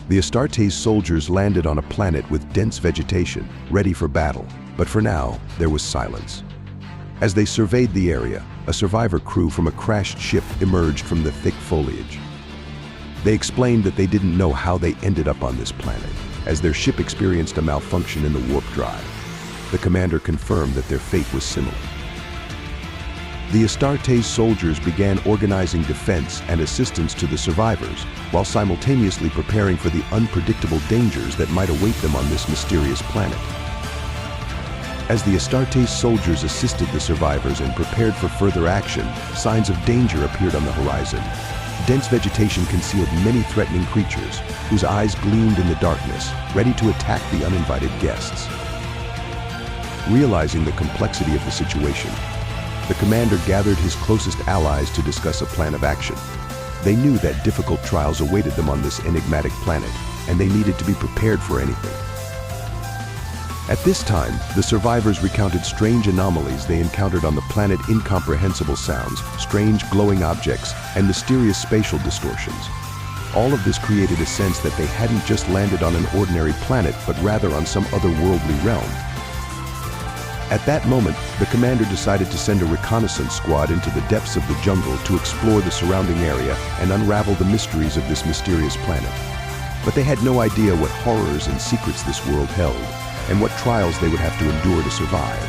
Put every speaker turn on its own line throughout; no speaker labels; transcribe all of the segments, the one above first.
The Astartes soldiers landed on a planet with dense vegetation, ready for battle, but for now, there was silence. As they surveyed the area, a survivor crew from a crashed ship emerged from the thick foliage. They explained that they didn't know how they ended up on this planet, as their ship experienced a malfunction in the warp drive. The commander confirmed that their fate was similar. The Astartes soldiers began organizing defense and assistance to the survivors, while simultaneously preparing for the unpredictable dangers that might await them on this mysterious planet. As the Astartes soldiers assisted the survivors and prepared for further action, signs of danger appeared on the horizon. Dense vegetation concealed many threatening creatures, whose eyes gleamed in the darkness, ready to attack the uninvited guests. Realizing the complexity of the situation, the commander gathered his closest allies to discuss a plan of action. They knew that difficult trials awaited them on this enigmatic planet, and they needed to be prepared for anything. At this time, the survivors recounted strange anomalies they encountered on the planet: incomprehensible sounds, strange glowing objects, and mysterious spatial distortions. All of this created a sense that they hadn't just landed on an ordinary planet, but rather on some otherworldly realm. At that moment, the commander decided to send a reconnaissance squad into the depths of the jungle to explore the surrounding area and unravel the mysteries of this mysterious planet. But they had no idea what horrors and secrets this world held, and what trials they would have to endure to survive.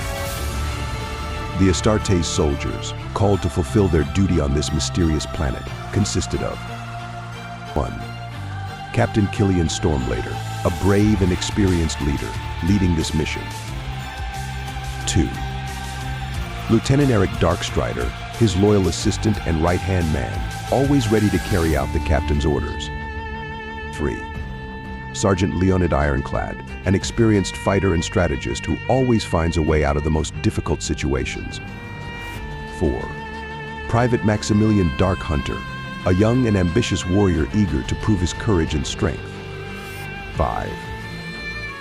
The Astartes soldiers, called to fulfill their duty on this mysterious planet, consisted of 1. Captain Killian Stormblader, a brave and experienced leader, leading this mission. 2. Lieutenant Eric Darkstrider, his loyal assistant and right-hand man, always ready to carry out the captain's orders. 3. Sergeant Leonid Ironclad, an experienced fighter and strategist who always finds a way out of the most difficult situations. 4. Private Maximilian Darkhunter, a young and ambitious warrior eager to prove his courage and strength. 5.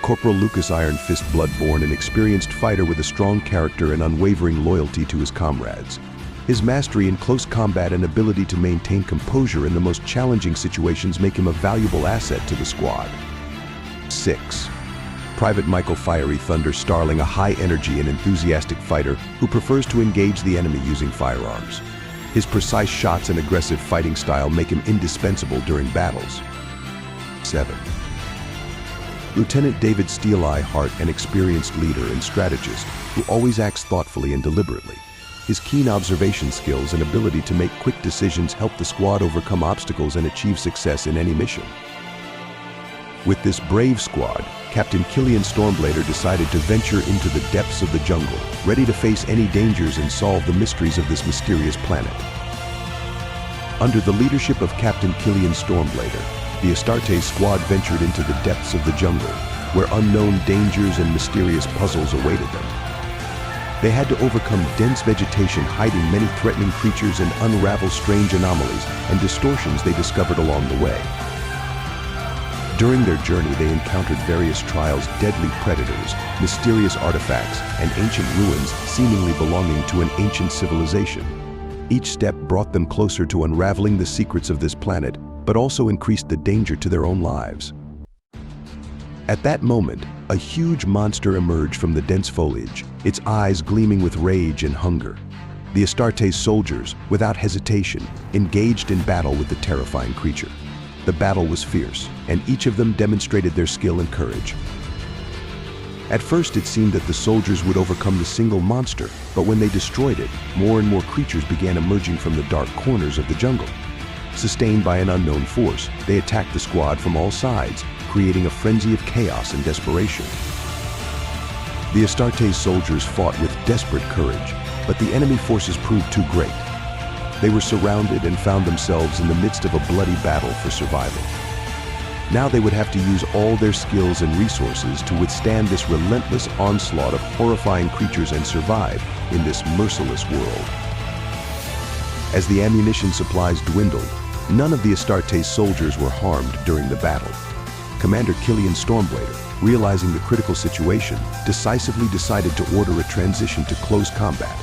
Corporal Lucas Iron Fist Bloodborne, an experienced fighter with a strong character and unwavering loyalty to his comrades. His mastery in close combat and ability to maintain composure in the most challenging situations make him a valuable asset to the squad. 6. Private Michael Fiery Thunder Starling, a high-energy and enthusiastic fighter who prefers to engage the enemy using firearms. His precise shots and aggressive fighting style make him indispensable during battles. 7. Lieutenant David Steeleye Hart, an experienced leader and strategist who always acts thoughtfully and deliberately. His keen observation skills and ability to make quick decisions help the squad overcome obstacles and achieve success in any mission. With this brave squad, Captain Killian Stormblader decided to venture into the depths of the jungle, ready to face any dangers and solve the mysteries of this mysterious planet. Under the leadership of Captain Killian Stormblader, the Astartes squad ventured into the depths of the jungle, where unknown dangers and mysterious puzzles awaited them. They had to overcome dense vegetation hiding many threatening creatures and unravel strange anomalies and distortions they discovered along the way. During their journey, they encountered various trials, deadly predators, mysterious artifacts, and ancient ruins seemingly belonging to an ancient civilization. Each step brought them closer to unraveling the secrets of this planet, but also increased the danger to their own lives. At that moment, a huge monster emerged from the dense foliage, its eyes gleaming with rage and hunger. The Astartes soldiers, without hesitation, engaged in battle with the terrifying creature. The battle was fierce, and each of them demonstrated their skill and courage. At first, it seemed that the soldiers would overcome the single monster, but when they destroyed it, more and more creatures began emerging from the dark corners of the jungle. Sustained by an unknown force, they attacked the squad from all sides, creating a frenzy of chaos and desperation. The Astartes soldiers fought with desperate courage, but the enemy forces proved too great. They were surrounded and found themselves in the midst of a bloody battle for survival. Now they would have to use all their skills and resources to withstand this relentless onslaught of horrifying creatures and survive in this merciless world. As the ammunition supplies dwindled, none of the Astartes soldiers were harmed during the battle. Commander Killian Stormblader, realizing the critical situation, decisively decided to order a transition to close combat.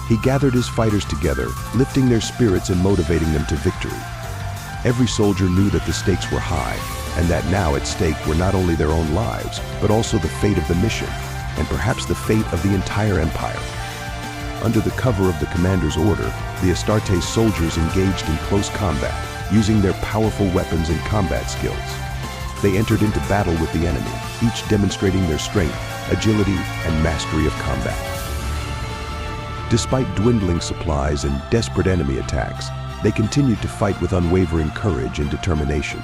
He gathered his fighters together, lifting their spirits and motivating them to victory. Every soldier knew that the stakes were high, and that now at stake were not only their own lives, but also the fate of the mission, and perhaps the fate of the entire empire. Under the cover of the commander's order, the Astartes soldiers engaged in close combat, using their powerful weapons and combat skills. They entered into battle with the enemy, each demonstrating their strength, agility, and mastery of combat. Despite dwindling supplies and desperate enemy attacks, they continued to fight with unwavering courage and determination.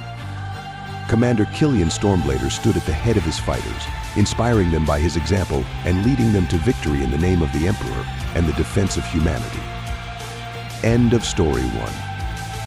Commander Killian Stormblader stood at the head of his fighters, inspiring them by his example and leading them to victory in the name of the Emperor and the defense of humanity. End of Story 1.